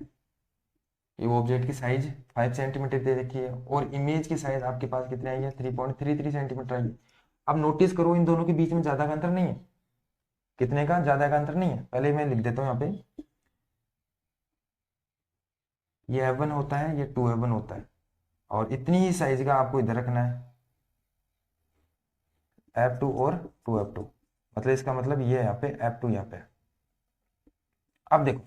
ये ऑब्जेक्ट की साइज 5 सेंटीमीटर दे रखी है, और इमेज की साइज आपके पास कितनी आई है? 3.33 सेंटीमीटर आई है। अब नोटिस करो, इन दोनों के बीच में ज्यादा का अंतर नहीं है। कितने का? ज्यादा का अंतर नहीं है। पहले मैं लिख देता हूँ यहाँ पे, ये F1 होता है, ये 2F1 होता है, और इतनी ही साइज का आपको इधर रखना है, F2 और 2F2। मतलब इसका मतलब ये है यहाँ पे F2 यहाँ पे। अब देखो,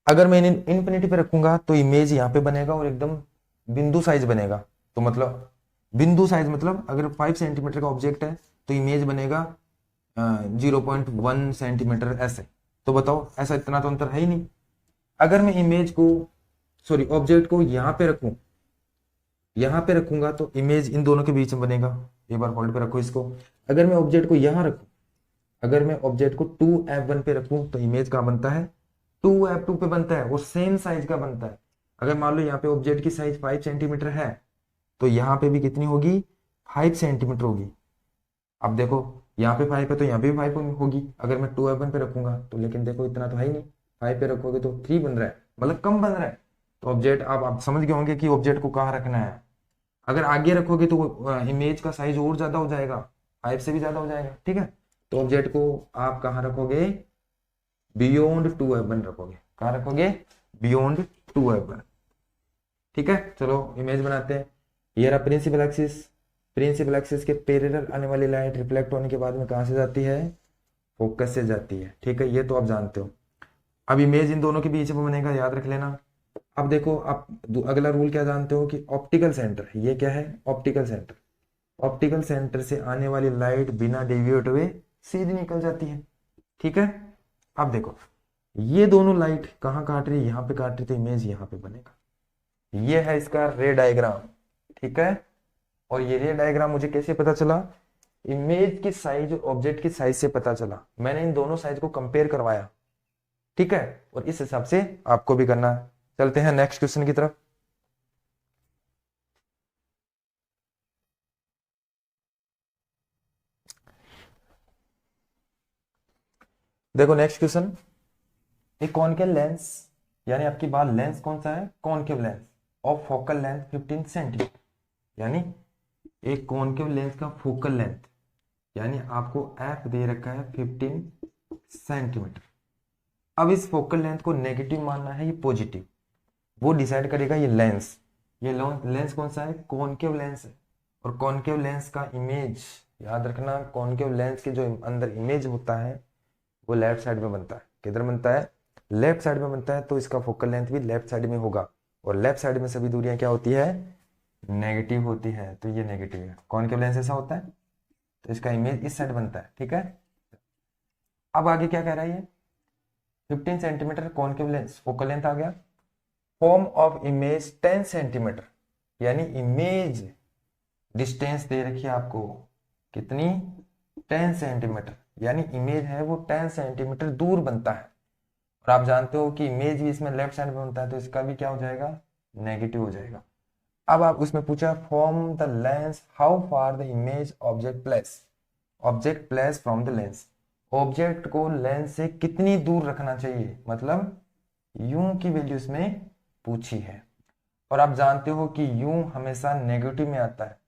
अगर मैं इन्फिनिटी पे रखूंगा तो इमेज यहाँ पे बनेगा और एकदम बिंदु साइज बनेगा। तो मतलब बिंदु साइज मतलब अगर 5 सेंटीमीटर का ऑब्जेक्ट है तो इमेज बनेगा 0.1 सेंटीमीटर ऐसे। तो बताओ, ऐसा इतना तो अंतर है ही नहीं। अगर मैं इमेज को, सॉरी, ऑब्जेक्ट को यहाँ पे रखूं, यहाँ पे रखूंगा तो इमेज इन दोनों के बीच में बनेगा। एक बार होल्ड पे रखो इसको। अगर मैं ऑब्जेक्ट को यहाँ रखूं, अगर मैं ऑब्जेक्ट को 2F1 पे रखूं तो इमेज कहाँ बनता है? 2F2 पे बनता है, वो सेम साइज का बनता है। अगर मान लो यहाँ पे ऑब्जेक्ट की साइज 5 सेंटीमीटर है, तो यहाँ पे भी कितनी होगी? 5 सेंटीमीटर होगी। अब देखो, यहाँ पे 5 है तो यहाँ पे भी 5 होगी अगर मैं 2F1 पे रखूंगा तो। लेकिन देखो इतना तो है ही नहीं, 5 पे रखोगे तो 3 बन रहा है, मतलब कम बन रहा है। तो ऑब्जेक्ट, आप समझ गए होंगे कि ऑब्जेक्ट को कहाँ रखना है। अगर आगे रखोगे तो इमेज का साइज और ज्यादा हो जाएगा, 5 से भी ज्यादा हो जाएगा। ठीक है, तो ऑब्जेक्ट को आप कहाँ रखोगे? बियॉन्ड 2F1 रखोगे। कहाँ रखोगे? Beyond 2F1। ठीक है, चलो इमेज बनाते हैं। ये रहा प्रिंसिपल एक्सिस। प्रिंसिपल एक्सिस के पैरेलल आने वाली लाइट रिफ्लेक्ट होने के बाद में कहाँ से जाती है? फोकस से जाती है। ठीक है, ये तो आप जानते हो। अब इमेज इन दोनों के बीच में बनेगा, याद रख लेना। अब देखो, आप अगला रूल क्या जानते हो कि ऑप्टिकल सेंटर, ये क्या है? Optical centre. ऑप्टिकल सेंटर से आने वाली लाइट बिना डेविएट हुए सीधी निकल जाती है। ठीक है, अब देखो, ये दोनों लाइट कहाँ काट रही है? यहाँ पे काट रही, तो इमेज यहाँ पे बनेगा। ये है इसका रे डायग्राम। ठीक है, और ये रे डायग्राम मुझे कैसे पता चला? इमेज की साइज और ऑब्जेक्ट की साइज से पता चला। मैंने इन दोनों साइज को कंपेयर करवाया। ठीक है, और इस हिसाब से आपको भी करना है। चलते हैं नेक्स्ट क्वेश्चन की तरफ। देखो नेक्स्ट क्वेश्चन, एक कॉनकेव लेंस, यानी आपकी बात लेंस कौन सा है? Concave lens of focal length 15 centimetre, यानी एक कॉनकेव लेंस का फोकल लेंथ, यानी आपको एफ दे रखा है 15 सेंटीमीटर। अब इस फोकल लेंथ को नेगेटिव मानना है या पॉजिटिव, वो डिसाइड करेगा ये लेंस। ये लेंस कौन सा है? कॉनकेव लेंस है। और कॉनकेव लेंस का इमेज याद रखना, कॉनकेव लेंस के जो अंदर इमेज होता है वो लेफ्ट साइड में बनता है। किधर बनता है? लेफ्ट साइड में बनता है, तो इसका फोकल लेंथ भी लेफ्ट साइड में होगा। और लेफ्ट साइड में सभी दूरियां क्या होती है? नेगेटिव होती है, तो ये नेगेटिव है। कॉनकेव लेंस ऐसा होता है, तो इसका इमेज इस साइड बनता है। ठीक है, अब आगे क्या कह रहा है ये? 15 centimetre concave lens focal length आ गया, फॉर्म ऑफ इमेज 10 सेंटीमीटर, यानी इमेज डिस्टेंस दे रखी है आपको कितनी, 10 सेंटीमीटर, यानी इमेज है वो 10 सेंटीमीटर दूर बनता है। और आप जानते हो कि इमेज भी इसमें लेफ्ट साइड में बनता है, तो इसका भी क्या हो जाएगा, नेगेटिव हो जाएगा। अब आप उसमें पूछा from the lens how far the image object place from the lens, object को लेंस से कितनी दूर रखना चाहिए, मतलब यू की वैल्यू इसमें पूछी है। और आप जानते हो कि यू हमेशा नेगेटिव में आता है,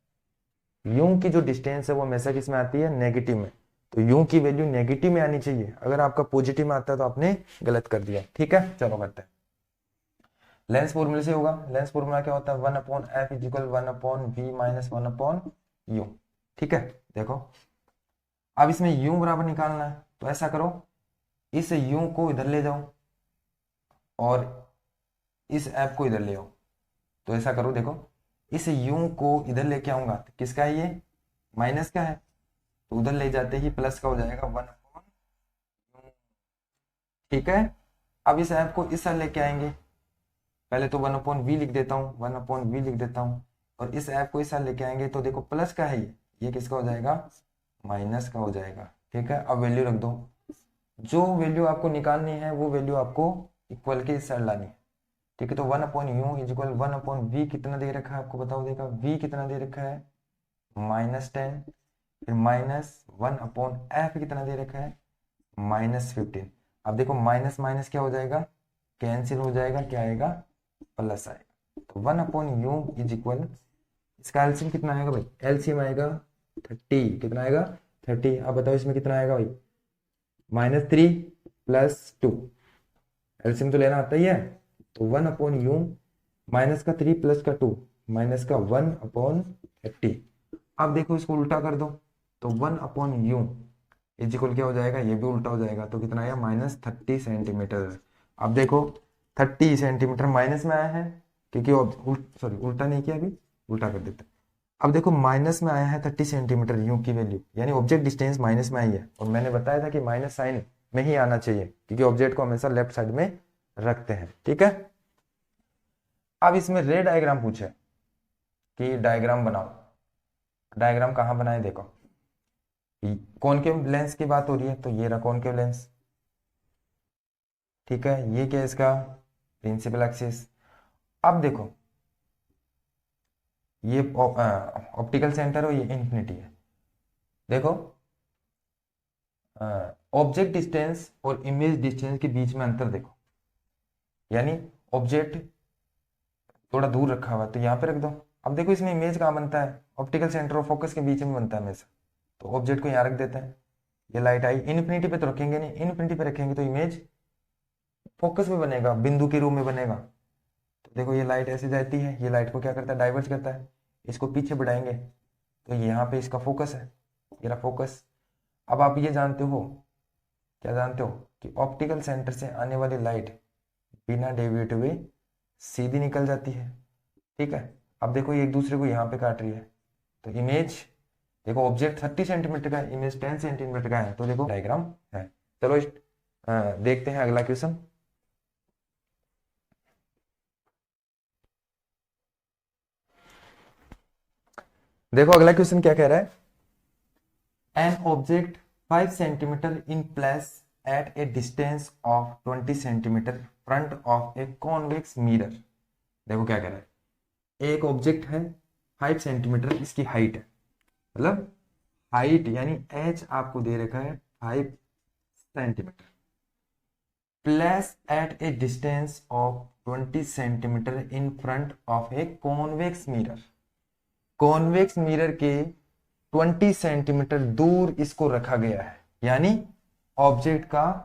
यू की जो डिस्टेंस है वो हमेशा किस में आती है, नेगेटिव में, तो यू की वैल्यू नेगेटिव में आनी चाहिए। अगर आपका पॉजिटिव में आता है तो आपने गलत कर दिया। ठीक है, चलो करते हैं। लेंस फॉर्मूले से होगा, लेंस फॉर्मूला क्या होता है, 1/f is equal 1/v minus 1/u। ठीक है, देखो अब इसमें u बराबर निकालना है, तो ऐसा करो, इस u को इधर ले जाओ और इस f को इधर ले आओ। तो ऐसा करो, देखो इस u को इधर लेके आऊंगा, तो किसका है ये, माइनस का है, तो उधर ले जाते ही प्लस का हो जाएगा 1/u। ठीक है, अब इस f को इस साइड लेके आएंगे, पहले तो 1/v लिख देता हूँ, 1/v लिख देता हूँ, और इस f को इस साइड लेके आएंगे तो देखो प्लस का है ये किसका हो जाएगा, माइनस का हो जाएगा। ठीक है, अब वैल्यू रख दो, जो वैल्यू आपको निकालनी है वो वैल्यू आपको इक्वल के इस साइड लानी है। ठीक है, तो 1/u इज इक्वल 1/v कितना दे रखा है आपको बताओ, देखा v कितना दे रखा है, -10, फिर -1/f कितना दे रखा है, -15। अब देखो माइनस माइनस क्या हो जाएगा, कैंसिल हो जाएगा, क्या आएगा, प्लस आएगा। तो 1/u इज इक्वल, इसका एलसीएम कितना आएगा भाई, एलसीएम आएगा 30, कितना आएगा 30। अब बताओ इसमें कितना आएगा भाई, -3 + 2, एलसीएम तो लेना आता ही है, तो 1/u माइनस का 3 प्लस का 2 माइनस का 1/30। अब देखो इसको उल्टा कर दो, तो 1/u इज इक्वल क्या हो जाएगा, ये भी उल्टा हो जाएगा, तो कितना आएगा, -30 सेंटीमीटर। अब देखो 30 सेंटीमीटर माइनस में आया है, क्योंकि सॉरी उल्टा नहीं किया, अभी उल्टा कर देते हैं। अब देखो माइनस में आया है 30 सेंटीमीटर यू की वैल्यू, यानी ऑब्जेक्ट डिस्टेंस माइनस में आई है, और मैंने बताया था कि माइनस साइन में ही आना चाहिए, क्योंकि ऑब्जेक्ट को हमेशा लेफ्ट साइड में रखते हैं। ठीक है, अब इसमें रे डायग्राम पूछे कि डायग्राम बनाओ, डायग्राम कहाँ बनाए, देखो कॉनकेव लेंस की बात हो रही है, तो ये रहा कॉनकेव लेंस। ठीक है, ये क्या है इसका प्रिंसिपल एक्सिस। अब देखो ये ऑप्टिकल सेंटर हो, ये इन्फिनिटी है। देखो ऑब्जेक्ट डिस्टेंस और इमेज डिस्टेंस के बीच में अंतर देखो, यानी ऑब्जेक्ट थोड़ा दूर रखा हुआ है तो यहाँ पे रख दो। अब देखो इसमें इमेज कहाँ बनता है, ऑप्टिकल सेंटर और फोकस के बीच में बनता है हमेशा, तो ऑब्जेक्ट को यहाँ रख देते हैं। ये लाइट आई, इन्फिनिटी पे तो रखेंगे नहीं, इन्फिनिटी पे रखेंगे तो इमेज फोकस में बनेगा, बिंदु के रूप में बनेगा। तो देखो ये लाइट ऐसे जाती है, ये लाइट को क्या करता है, डाइवर्ज करता है, इसको पीछे बढ़ाएंगे तो यहाँ पे इसका फोकस है, ये रहा फोकस। अब आप ये जानते हो, क्या जानते हो, कि ऑप्टिकल सेंटर से आने वाली लाइट बिना डेविएट हुए सीधी निकल जाती है। ठीक है, अब देखो ये एक दूसरे को यहाँ पे काट रही है, तो इमेज देखो ऑब्जेक्ट 30 सेंटीमीटर का है, इमेज 10 सेंटीमीटर का है, तो देखो डायग्राम है। चलो देखते हैं अगला क्वेश्चन। देखो अगला क्वेश्चन क्या कह रहा है, an object 5 centimetre in place at A distance of 20 centimetre front of a convex mirror. देखो क्या कह रहा है, एक ऑब्जेक्ट है 5 सेंटीमीटर इसकी हाइट है, मतलब हाइट यानी एच आपको दे रखा है 5 centimetre, place at A distance of 20 centimetre in front of a convex mirror. Convex mirror के 20 सेंटीमीटर दूर इसको रखा गया है, यानी ऑब्जेक्ट का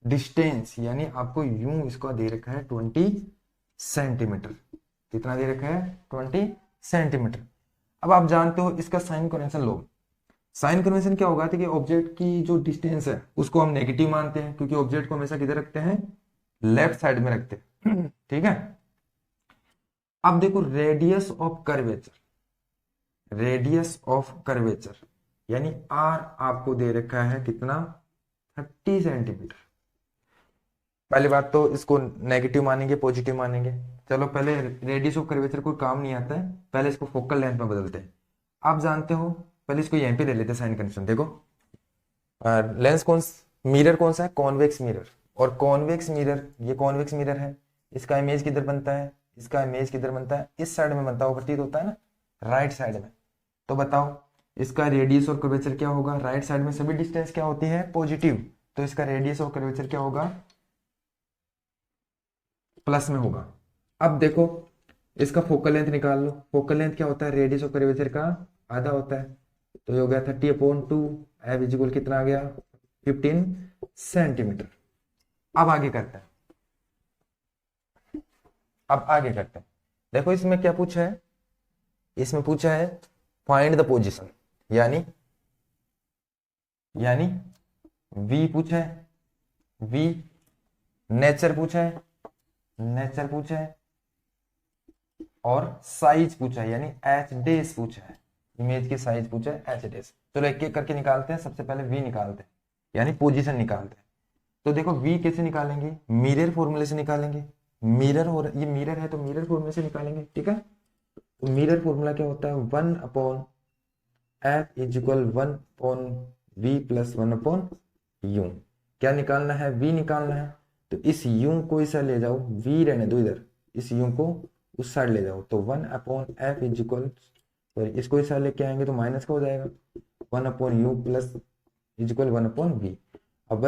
डिस्टेंस, यानी आपको यूं इसको दे रखा है 20 सेंटीमीटर। कितना दे रखा है, 20 सेंटीमीटर। अब आप जानते हो इसका साइन कन्वेंशन लो, साइन कन्वेंशन क्या होगा कि ऑब्जेक्ट की जो डिस्टेंस है उसको हम नेगेटिव मानते हैं, क्योंकि ऑब्जेक्ट को हमेशा किधर रखते हैं, लेफ्ट साइड में रखते हैं। ठीक है, अब देखो radius of curvature, radius of curvature यानी आर आपको दे रखा है कितना, 30 सेंटीमीटर, पहली बात तो इसको नेगेटिव मानेंगे पॉजिटिव मानेंगे। चलो पहले रेडियस ऑफ कर्वेचर कोई काम नहीं आता है, पहले इसको फोकल लेंथ में बदलते हैं। आप जानते हो, पहले इसको यहीं पे ले लेते हैं साइन कन्वेंशन। देखो लेंस मिरर कौन सा है, कॉन्वेक्स मिरर। और कॉन्वेक्स मिरर, ये कॉन्वेक्स मिरर है, इसका इमेज किधर बनता है, इसका इमेज किधर बनता है, इस साइड में बनता हुआ प्रतीत होता है ना, राइट साइड में। तो बताओ इसका रेडियस और कर्वेचर क्या होगा, राइट साइड में सभी डिस्टेंस क्या होती है, पॉजिटिव, तो इसका रेडियस और कर्वेचर क्या होगा, प्लस में होगा। अब देखो इसका फोकल लेंथ निकाल लो, फोकल लेंथ क्या होता है, रेडियस और कर्वेचर का आधा होता है, तो ये हो गया 30/2, एफ इज इक्वल कितना आ गया, 15 सेंटीमीटर। अब आगे करते हैं, अब आगे करते हैं। देखो इसमें क्या पूछा है, इसमें पूछा है फाइंड द पोजीशन, यानी वी पूछा है, वी, नेचर पूछा है, नेचर पूछा है, और साइज पूछा है, यानी एच डेस पूछा है, इमेज की साइज पूछा है, एच डेस। चलो एक एक करके निकालते हैं। सबसे पहले वी निकालते हैं, यानी पोजीशन निकालते हैं। तो देखो वी कैसे निकालेंगे, मिरर फॉर्मूले से निकालेंगे। मिरर, और ये मिरर है तो मिरर फॉर्मूले से निकालेंगे, ठीक है। तो मिरर फॉर्मूला क्या होता है, 1/f is equal 1/v plus 1/u। क्या निकालना है, वी निकालना है। तो इस u को इस साइड ले जाओ, v रहने दो इधर, इस u को उस साइड ले जाओ, तो 1/f इज इक्वल, सॉरी इसको इस साइड लेके आएंगे तो माइनस का हो जाएगा, 1/u plus is equal 1/v। अब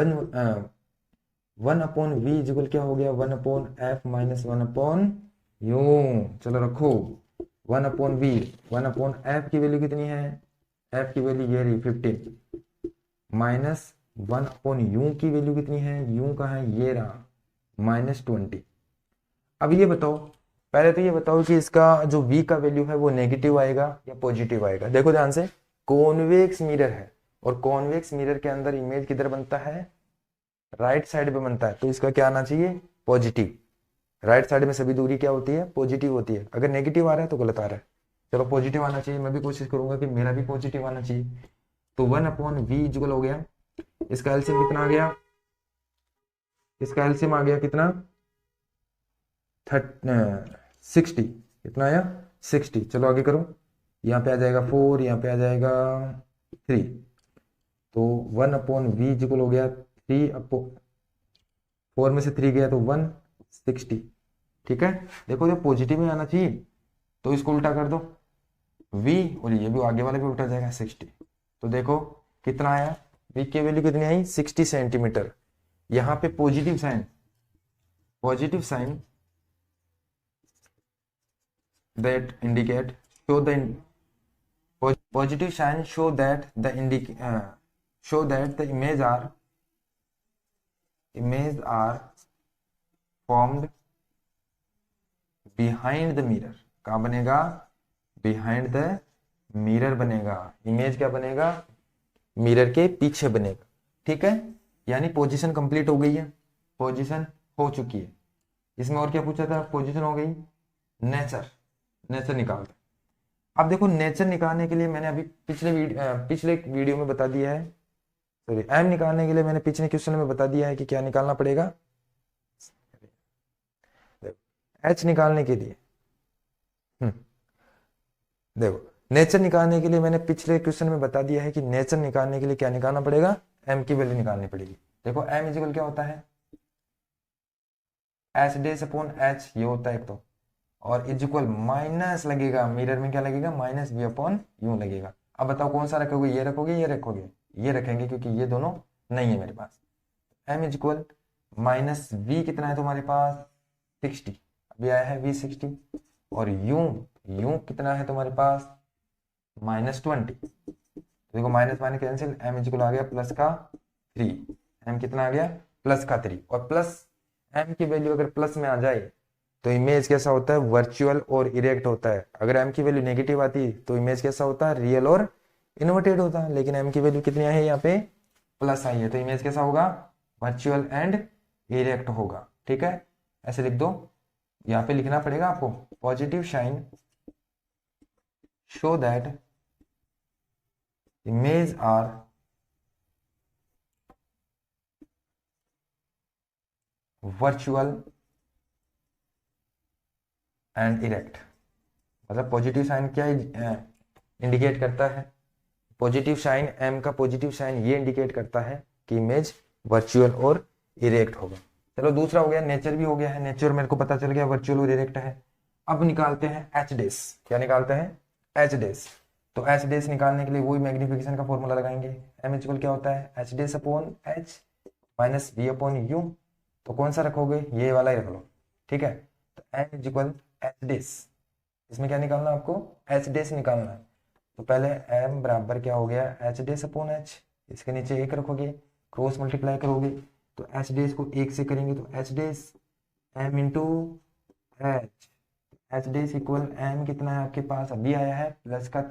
1/v इज इक्वल क्या हो गया, 1/f माइनस 1/u। चलो रखो 1/v, 1/f की वैल्यू कितनी है, f की वैल्यू ये रही 15, माइनस 1/u की वैल्यू कितनी है, u का है ये रहा -20। अब ये बताओ, पहले तो ये बताओ कि इसका जो v का वैल्यू है वो नेगेटिव आएगा या पॉजिटिव आएगा। देखो ध्यान से, कॉन्वेक्स मिरर है, और कॉन्वेक्स मिरर के अंदर इमेज किधर बनता है, राइट साइड पे बनता है, तो इसका क्या आना चाहिए, पॉजिटिव। राइट साइड में सभी दूरी क्या होती है, पॉजिटिव होती है। अगर नेगेटिव आ रहा है तो गलत आ रहा है। चलो पॉजिटिव आना चाहिए, मैं भी कोशिश करूंगा कि मेरा भी पॉजिटिव आना चाहिए। तो 1/v इक्वल हो गया, इसका एलसीएम कितना आ गया, इसका एलसीएम आ गया कितना, 60, कितना आया 60। चलो आगे करो, यहाँ पे आ जाएगा 4, यहाँ पे आ जाएगा 3, तो 1/v इक्वल हो गया 4 में से 3 गया तो 160, ठीक है। देखो जब पॉजिटिव में आना चाहिए तो इसको उल्टा कर दो, v, और ये भी आगे वाला भी उल्टा जाएगा 60। तो देखो कितना आया, v की वैल्यू कितनी आई, 60 सेंटीमीटर। यहाँ पे positive sign, positive sign that indicate show the positive sign show that the show that the image are formed behind the mirror। कहाँ बनेगा, behind the mirror बनेगा, इमेज क्या बनेगा, मिरर के पीछे बनेगा, ठीक है। यानी पोजीशन कंप्लीट हो गई है, पोजीशन हो चुकी है। इसमें और क्या पूछा था, पोजीशन हो गई, नेचर, नेचर निकालते। अब देखो नेचर निकालने के लिए मैंने अभी पिछले वीडियो में बता दिया है, सॉरी एम निकालने के लिए मैंने पिछले क्वेश्चन में बता दिया है कि क्या निकालना पड़ेगा, एच निकालने के लिए। देखो नेचर निकालने के लिए मैंने पिछले क्वेश्चन में बता दिया है कि नेचर निकालने के लिए क्या निकालना पड़ेगा, एम की वैल्यू निकालनी पड़ेगी। देखो एम इजिकल क्या होता है, एच डेस अपॉन एच, ये होता है एक तो, और इज इक्वल माइनस लगेगा, मिरर में क्या लगेगा, माइनस v अपॉन यू लगेगा। अब बताओ कौन सा रखोगे, ये रखोगे, ये रखोगे, ये रखेंगे क्योंकि ये दोनों नहीं है मेरे पास। m is equal minus V कितना है तुम्हारे पास, 60, अभी आया है v60, और u कितना है तुम्हारे पास, -20। देखो minus minus cancel, m is equal आ गया प्लस का 3, m कितना आ गया, प्लस का 3। और प्लस m की वैल्यू अगर प्लस में आ जाए तो इमेज कैसा होता है, वर्चुअल और इरेक्ट होता है। अगर m की वैल्यू नेगेटिव आती तो इमेज कैसा होता है, रियल और इन्वर्टेड होता है। लेकिन m की वैल्यू कितनी आई है, यहाँ पे प्लस आई है, तो इमेज कैसा होगा, वर्चुअल एंड इरेक्ट होगा, ठीक है। ऐसे लिख दो, यहाँ पे लिखना पड़ेगा आपको, positive sign show that image are, virtual and erect. मतलब पॉजिटिव साइन क्या इंडिकेट करता है, पॉजिटिव साइन m का पॉजिटिव साइन ये इंडिकेट करता है कि इमेज वर्चुअल और इरेक्ट होगा। चलो दूसरा हो गया, नेचर भी हो गया है, नेचर मेरे को पता चल गया वर्चुअल और इरेक्ट है। अब निकालते हैं एच डेस। क्या निकालते हैं? एच डेस। तो एच डेस निकालने के लिए वही मैग्निफिकेशन का फॉर्मूला लगाएंगे। एम इक्वल क्या होता है? H dash upon H minus V upon U. तो कौन सा रखोगे? ये वाला ही रख लो, ठीक है। तो एम इक्वल एच डेस, इसमें क्या निकालना है आपको? एच डेस निकालना है। तो पहले m बराबर क्या हो गया? एच डेस अपॉन एच, इसके नीचे एक रखोगे, क्रॉस मल्टीप्लाई करोगे तो एच डेस को एक से करेंगे तो एच डेस m इंटू एच। एच डेस इक्वल m कितना है आपके पास? अभी आया है प्लस का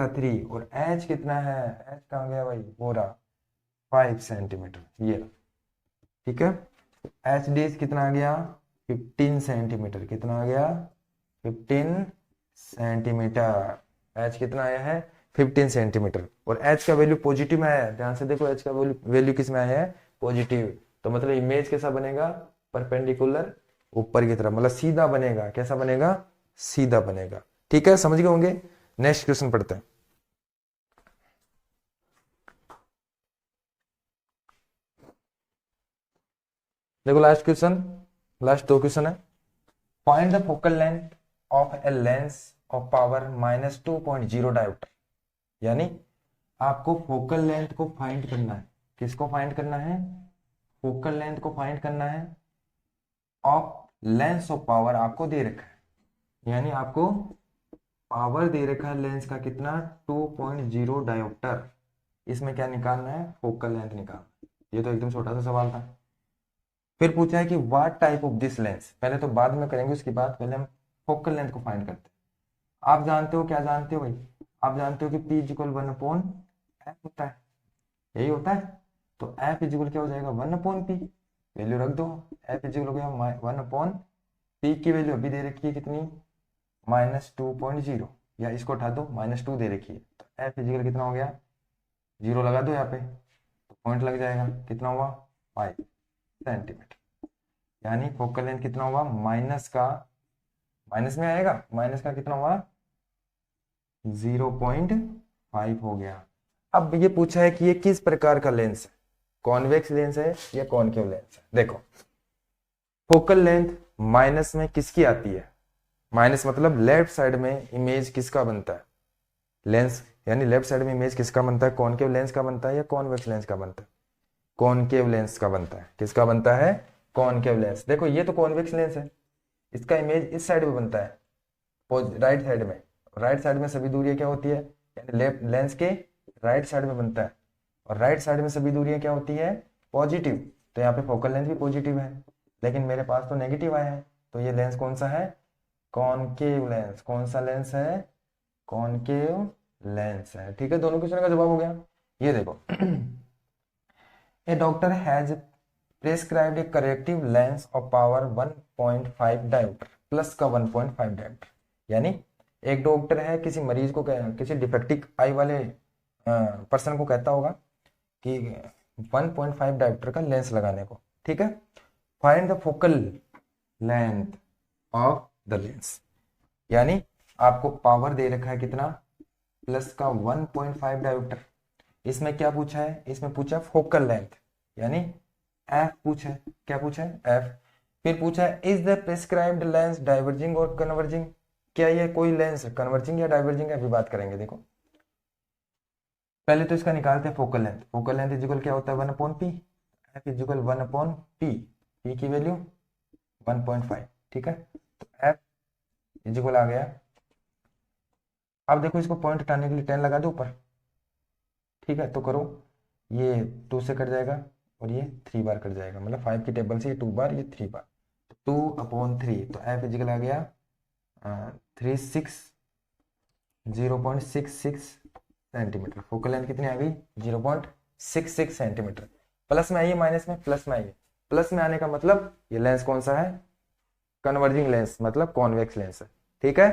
3 और h कितना है? h कहाँ गया भाई? वो रहा 5 सेंटीमीटर, ये, ठीक है। एच डेस कितना आ गया? 15 सेंटीमीटर। कितना आ गया? 15 सेंटीमीटर। एच कितना आया है? 15 सेंटीमीटर। और एच का वैल्यू पॉजिटिव में आया है, ध्यान से देखो, एच का वैल्यू किस में आया है? पॉजिटिव। तो मतलब इमेज कैसा बनेगा? परपेंडिकुलर ऊपर की तरफ, मतलब सीधा बनेगा। कैसा बनेगा? सीधा बनेगा, ठीक है। समझ गए होंगे। नेक्स्ट क्वेश्चन पढ़ते हैं। देखो लास्ट क्वेश्चन, लास्ट 2 क्वेश्चन है। Find the focal length of a lens of power -2.0 dioptre. यानी आपको फोकल लेंथ को फाइंड करना है। किसको फाइंड करना है? फोकल लेंथ को फाइंड करना है ऑफ लेंस ऑफ पावर आपको दे रखा है, यानी आपको पावर दे रखा है लेंस का कितना? 2.0 डायोप्टर। इसमें क्या निकालना है? फोकल लेंथ निकालना है। ये तो एकदम छोटा सा सवाल था। फिर पूछा है कि what type of this lens. पहले तो बाद में करेंगे, उसके बाद पहले हम फोकल लेंथ को फाइंड करते हैं। आप जानते हो, क्या जानते हो भाई? आप जानते हो कि P इक्वल 1/f होता है, यही होता है। तो F इक्वल क्या हो जाएगा? 1/P। वैल्यू रख दो, F इक्वल हो गया 1/P की वैल्यू अभी दे रखी है कितनी? -2.0, या इसको उठा दो, -2 दे रखी है। तो F इक्वल कितना हो गया? 0 लगा दो यहाँ पे, तो पॉइंट लग जाएगा। कितना हुआ? 5 सेंटीमीटर। यानी फोकल लेंथ कितना हुआ? माइनस में आएगा, माइनस का कितना हुआ? 0.5 हो गया। अब ये पूछा है कि ये किस प्रकार का लेंस है, कॉन्वेक्स लेंस है या कॉनकेव लेंस है। देखो फोकल लेंथ माइनस में किसकी आती है? माइनस मतलब लेफ्ट साइड में इमेज किसका बनता है? लेंस, यानी लेफ्ट साइड में इमेज किसका बनता है? कॉनकेव लेंस का बनता है या कॉन्वेक्स लेंस का बनता है? कॉनकेव लेंस का बनता है। किसका बनता है? Concave lens. देखो ये तो कॉन्वेक्स लेंस है, इसका इमेज इस साइड में बनता है, राइट साइड में। राइट साइड में सभी दूरियां क्या होती है? यानी लेफ्ट लेंस के राइट साइड में बनता है, और राइट साइड में सभी दूरियां क्या होती है? पॉजिटिव। तो यहाँ पे फोकल लेंथ भी पॉजिटिव है, लेकिन मेरे पास तो नेगेटिव आया है। तो ये लेंस कौन सा है? Concave lens. कौन सा लेंस है? कॉनकेव लेंस है, ठीक है। दोनों क्वेश्चन का जवाब हो गया। ये देखो a doctor has prescribed a corrective lens of power 1.5 dioptre plus का 1.5 डायोप्टर। यानी एक डॉक्टर है, किसी मरीज को, किसी डिफेक्टिव आई वाले पर्सन को कहता होगा कि 1.5 डायोप्टर का लेंस लगाने को, ठीक है। Find the focal length of the lens, यानी आपको पावर दे रखा है कितना? प्लस का 1.5 डायोप्टर। इसमें क्या पूछा है? इसमें पूछा फोकल लेंथ, यानी एफ पूछा है। क्या पूछा है? एफ। फिर पूछा है is the prescribed lens diverging और कन्वर्जिंग। क्या ये कोई लेंस कन्वर्जिंग या डाइवर्जिंग है? अभी बात करेंगे। देखो पहले तो इसका निकालते हैं focal length. Focal length equal क्या होता है? 1/p। F equal 1/p। p की वैल्यू 1.5, ठीक है। तो एफ इक्वल आ गया। अब देखो इसको पॉइंट हटाने के लिए 10 लगा दो ऊपर, ठीक है। तो करो, ये 2 से कट जाएगा और ये 3 बार कट जाएगा, मतलब 5 की टेबल से ये 2 बार, ये 3 बार, 2/3। तो एफ इक्वल आ गया 0.66 सेंटीमीटर। फोकल लेंथ कितनी आ गई? 0.66 सेंटीमीटर। प्लस में आइए, माइनस में, प्लस में आइए। प्लस में आने का मतलब ये लेंस कौन सा है? कन्वर्जिंग लेंस, मतलब कॉन्वेक्स लेंस है, ठीक है।